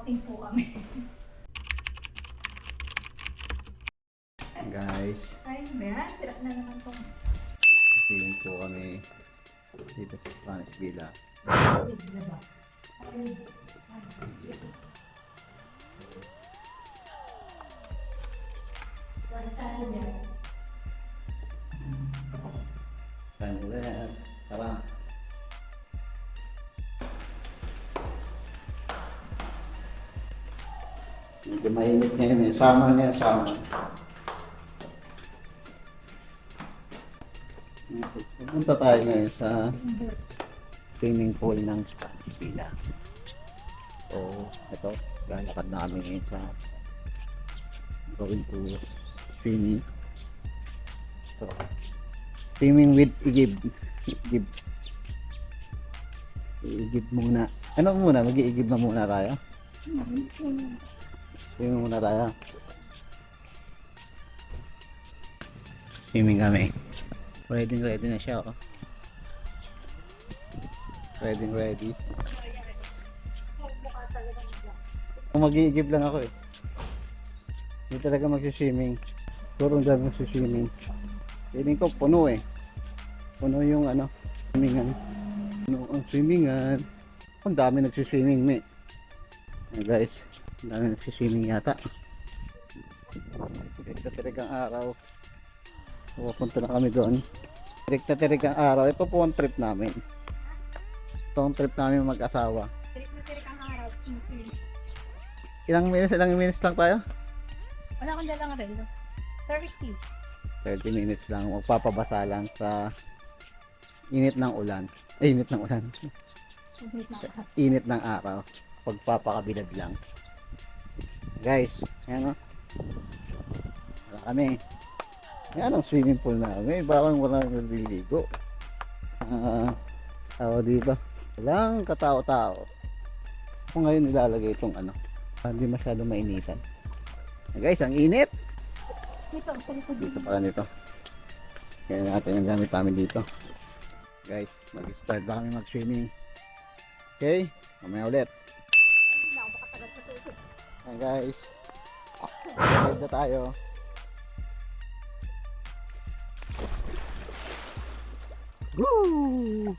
outing po kami. Guys, Ay, ba? Sira na naman tong feeling po kami dito sa Spanish Villa. diba? Saan ulit? Tara. Medyo mainit ngayon eh. Summer ngayon, summer. Pupunta tayo ngayon sa swimming pool ng Spanish Villa. So, ito, lalakad namin ngayon sa going to swimming. So, swimming with igib. Igib. Iigib muna. Ano muna? Mag-iigib na muna tayo? Swimming muna tayo. Swimming kami. Ready na siya, oh. Ready. Mag-iigib lang ako eh. Hindi talaga mag-swimming. Turong dyan mag-swimming. Feeling ko puno eh. Puno yung ano, swimingan. Puno ang swimingan. Ang dami nagsiswimming, me. Guys, ang dami nagsiswimming yata. Tirik ang araw. Pupunta na kami doon. Tirik ang araw. Ito po ang trip namin. Ito ang trip namin mag-asawa. Tirik ang araw. Ilang minutes lang tayo? Wala akong dalang rin. 30. 30 minutes lang. Magpapabasa lang sa init ng ulan. Init ng ulan. Init ng araw. Pagpapakabilad lang. Guys, ayan o. Wala kami. Yan ang swimming pool namin. Parang walang naliligo. Tao dito. Walang katao-tao. Kung ngayon nilalagay itong ano. Hindi masyado mainitan. Guys, ang init. Dito pala nito. Kaya natin ang gamit namin dito. Guys, mag-start na kami mag-swimming. Okay? Mamaya ulit. Ayan guys. Start na tayo. Woo!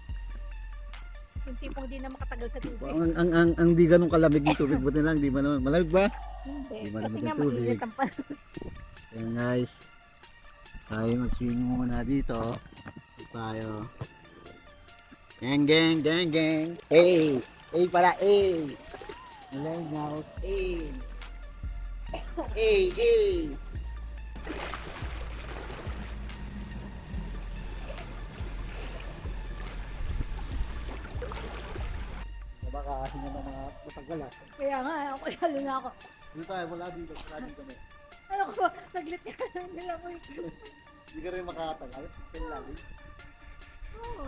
Yung tipong di na makatagal sa tubig. Ang di ganun kalamig ng tubig. Buti lang, di ba naman? Malamig ba? Hindi. Di Kasi malamig nga ang tubig. mainit ang panahon. Ayan guys. Tayo mag-swimming muna dito. Dito tayo. Gang. Hey! Hey pala, hey! Learn out, hey! Hey! Baka hinga na mga matagal ah. Kaya nga, ako halo na ako. Dito tayo, wala dito kami. Ano ko, saglit ka lang nila ko. Hindi ka rin makakatagal. Kaya lagi. Oo.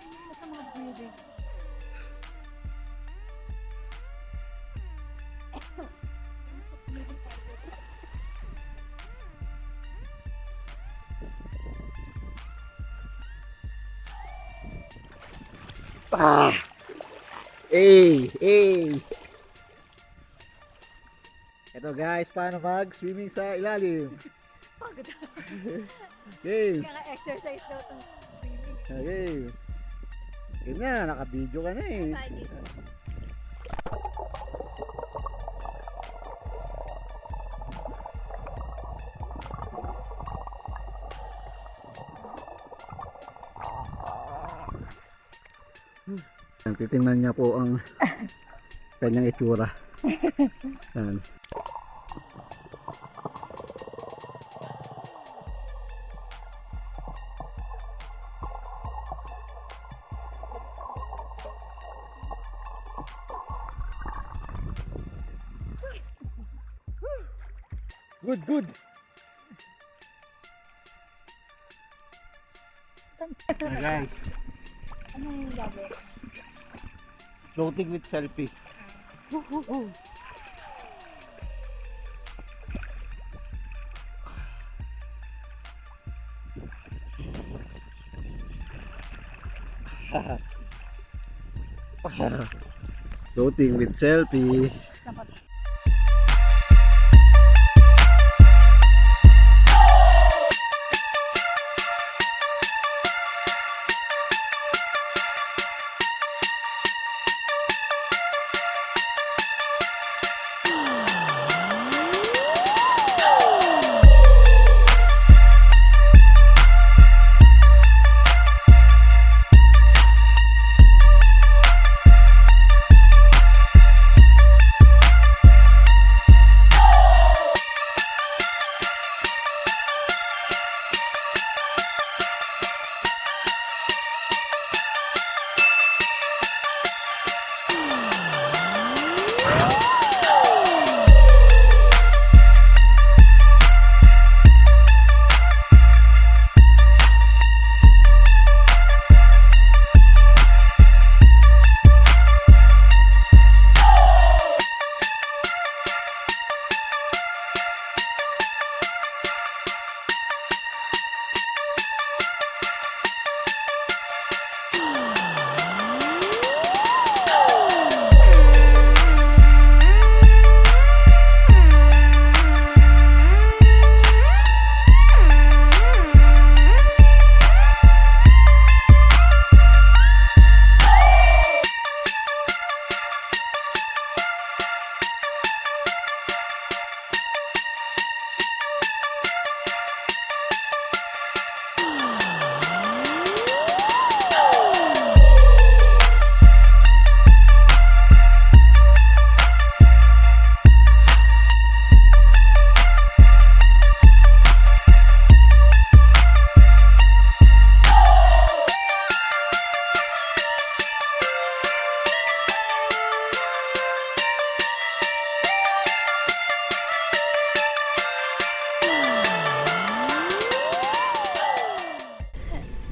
Ano sa mga breathing? Ah! Hey! Ito guys, paano mag-swimming sa ilalim? Pagod. Game! Kaka-exercise daw itong breathing. Okay. Game na, naka-video ka na eh. Tayo dito. Titingnan niya po ang kanyang itsura. Ayan. Good. Guys, Anong gagawin? floating with selfie. Floating with selfie. Dapat.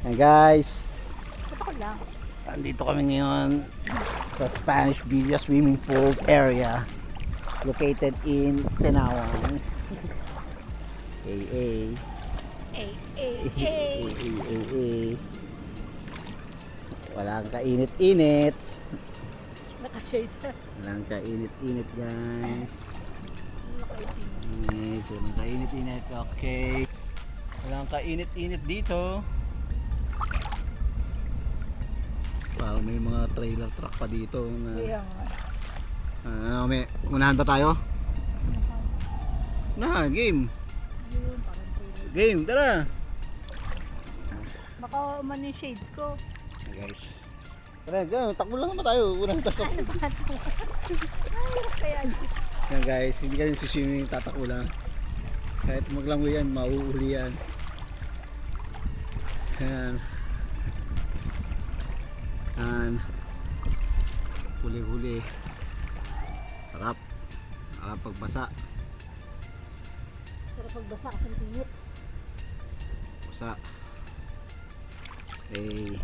Hey guys, Ba't ako lang? andito kami ngayon sa Spanish Villa Swimming Pool area located in Senawang. AA. Walang kainit-init. Naka-shade. Walang kainit-init guys. Yes, walang kainit-init. Okay. Walang kainit-init dito. Parang may mga trailer truck pa dito na Kaya nga. may unahan ba tayo? Unahan, game. Yun, parang trailer. Game, tara. Baka man yung shades ko. Guys. Tara, go. Takbo lang naman tayo. Unang takbo. Ay, hirap kaya. Yan guys, hindi ka rin swimming, tatakbo lang. Kahit maglangoy yan, mauuli yan. Yan. Yan. Huli-huli. Sarap. Sarap pagbasa. Pero pagbasa kasi tinit. Basa. Eh.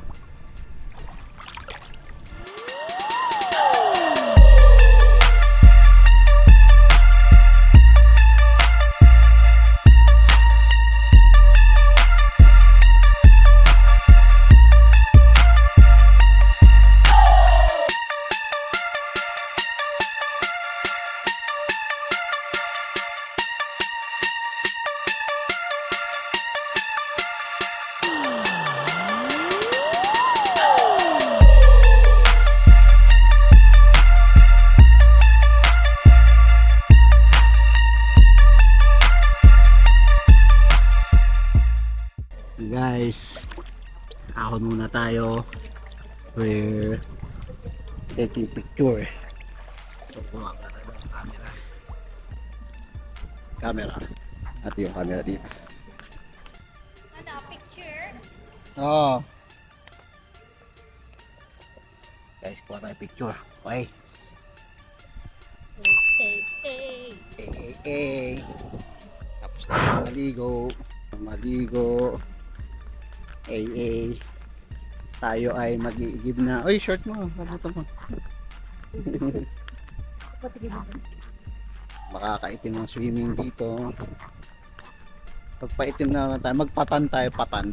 Guys, ahon muna tayo. We're taking picture. So, kuha ka tayo ng camera. Camera. At yung camera dito. Ano, picture? Oo. Guys, kuha tayo picture. Okay. Tapos tayo maligo. Maligo. Tayo ay mag-iigib na. Oy, short mo. Kabuto mo. Makakaitim ng swimming dito. Pagpaitim na naman tayo, magpatan tayo, patan.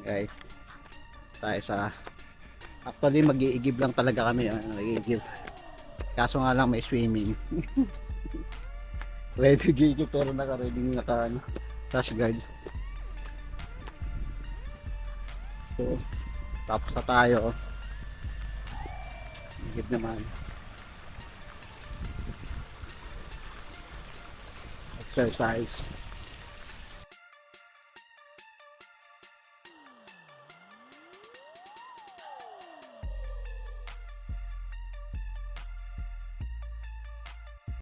Guys, tayo sa Actually, mag-iigib lang talaga kami. Mag-iigib. Kaso nga lang may swimming. Ready gigib pero naka-ready ano, crash guard. So, tapos na tayo. Igib naman. Exercise.